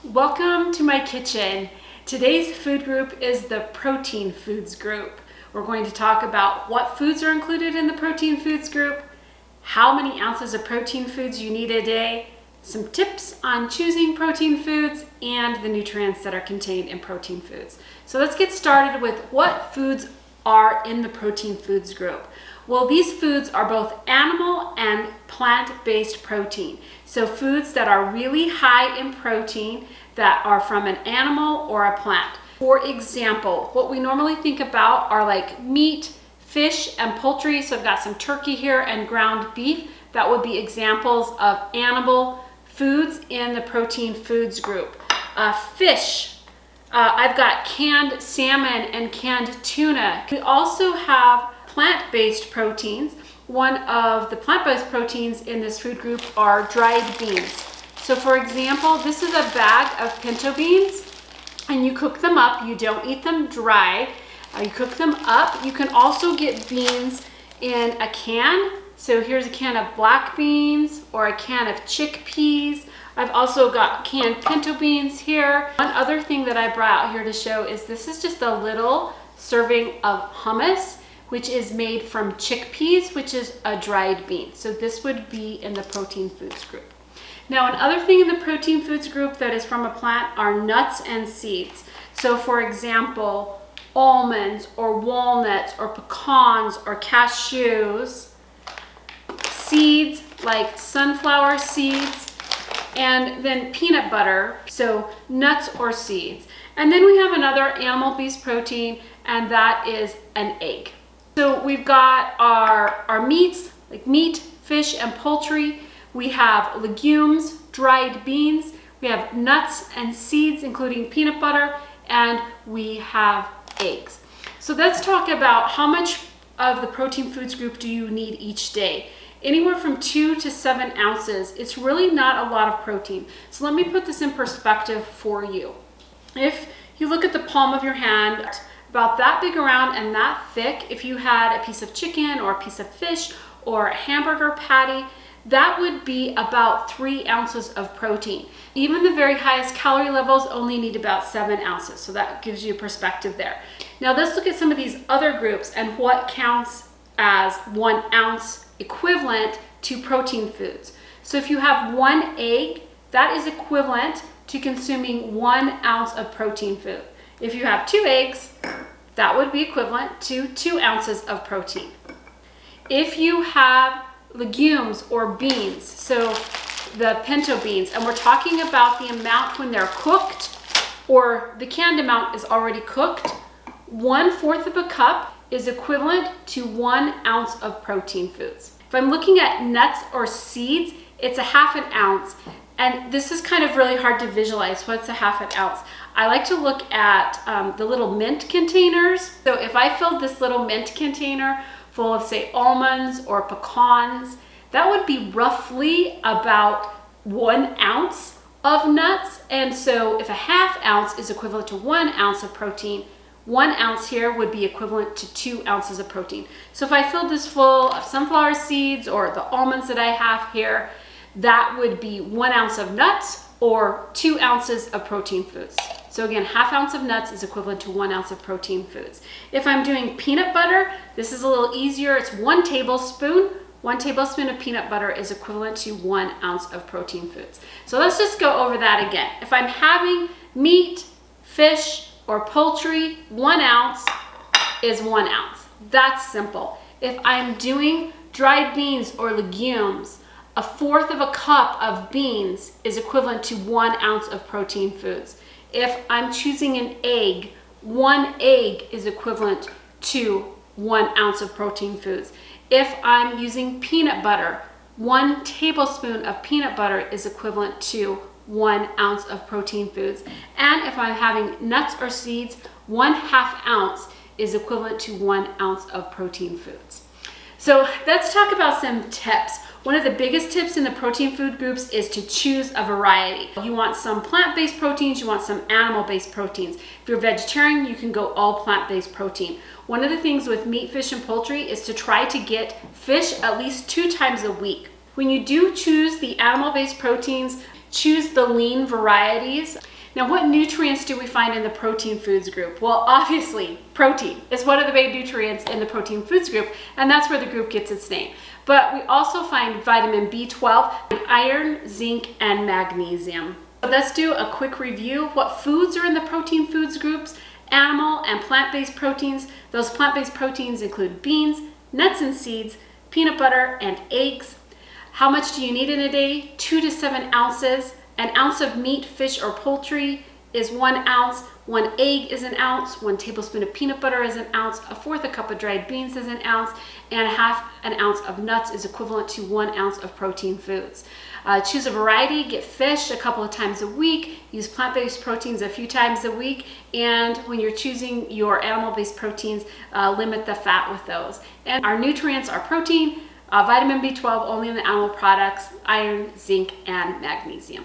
Welcome to my kitchen. Today's food group is the protein foods group. We're going to talk about what foods are included in the protein foods group, how many ounces of protein foods you need a day, some tips on choosing protein foods, and the nutrients that are contained in protein foods. So let's get started with what foods are in the protein foods group. Well, these foods are both animal and plant-based protein. So foods that are really high in protein that are from an animal or a plant. For example, what we normally think about are like meat, fish, and poultry. So I've got some turkey here and ground beef. That would be examples of animal foods in the protein foods group. Fish. I've got canned salmon and canned tuna. We also have plant-based proteins. One of the plant-based proteins in this food group are dried beans. So for example, this is a bag of pinto beans and you cook them up. You don't eat them dry. You cook them up. You can also get beans in a can. So here's a can of black beans or a can of chickpeas. I've also got canned pinto beans here. One other thing that I brought out here to show is this is just a little serving of hummus, which is made from chickpeas, which is a dried bean. So this would be in the protein foods group. Now, another thing in the protein foods group that is from a plant are nuts and seeds. So for example, almonds or walnuts or pecans or cashews, seeds like sunflower seeds, and then peanut butter, so nuts or seeds. And then we have another animal-based protein, and that is an egg. So we've got our meats, like meat, fish, and poultry. We have legumes, dried beans. We have nuts and seeds, including peanut butter, and we have eggs. So let's talk about how much of the protein foods group do you need each day. Anywhere from 2 to 7 ounces. It's really not a lot of protein. So let me put this in perspective for you. If you look at the palm of your hand, about that big around and that thick, if you had a piece of chicken or a piece of fish or a hamburger patty, that would be about 3 ounces of protein. Even the very highest calorie levels only need about 7 ounces. So that gives you perspective there. Now let's look at some of these other groups and what counts as 1 ounce equivalent to protein foods. So if you have 1 egg, that is equivalent to consuming 1 ounce of protein food. If you have 2 eggs, that would be equivalent to 2 ounces of protein. If you have legumes or beans, so the pinto beans, and we're talking about the amount when they're cooked, or the canned amount is already cooked, 1/4 of a cup is equivalent to 1 ounce of protein foods. If I'm looking at nuts or seeds, it's a 1/2 ounce. And this is kind of really hard to visualize. What's a 1/2 ounce? I like to look at the little mint containers. So if I filled this little mint container full of, say, almonds or pecans, that would be roughly about 1 ounce of nuts. And so if a 1/2 ounce is equivalent to 1 ounce of protein, 1 ounce here would be equivalent to 2 ounces of protein. So if I filled this full of sunflower seeds or the almonds that I have here, that would be 1 ounce of nuts or 2 ounces of protein foods. So again, 1/2 ounce of nuts is equivalent to 1 ounce of protein foods. If I'm doing peanut butter, this is a little easier. It's 1 tablespoon. 1 tablespoon of peanut butter is equivalent to 1 ounce of protein foods. So let's just go over that again. If I'm having meat, fish, or poultry, 1 ounce is 1 ounce. That's simple. If I'm doing dried beans or legumes, 1/4 of a cup of beans is equivalent to 1 ounce of protein foods. If I'm choosing an egg, 1 egg is equivalent to 1 ounce of protein foods. If I'm using peanut butter, 1 tablespoon of peanut butter is equivalent to 1 ounce of protein foods. And if I'm having nuts or seeds, 1/2 ounce is equivalent to 1 ounce of protein foods. So let's talk about some tips. One of the biggest tips in the protein food groups is to choose a variety. You want some plant-based proteins, you want some animal-based proteins. If you're vegetarian, you can go all plant-based protein. One of the things with meat, fish, and poultry is to try to get fish at least 2 times a week. When you do choose the animal-based proteins, choose the lean varieties. Now, what nutrients do we find in the protein foods group? Well, obviously, protein is one of the main nutrients in the protein foods group, and that's where the group gets its name. But we also find vitamin B12, iron, zinc, and magnesium. So let's do a quick review of what foods are in the protein foods groups. Animal and plant-based proteins. Those plant-based proteins include beans, nuts and seeds, peanut butter, and eggs. How much do you need in a day? 2 to 7 ounces. An ounce of meat, fish, or poultry is 1 ounce. 1 egg is 1 ounce. 1 tablespoon of peanut butter is 1 ounce. 1/4 cup of dried beans is 1 ounce. And 1/2 ounce of nuts is equivalent to 1 ounce of protein foods. Choose a variety. Get fish a couple of times a week. Use plant-based proteins a few times a week. And when you're choosing your animal-based proteins, limit the fat with those. And our nutrients are protein, vitamin B12 only in the animal products, iron, zinc, and magnesium.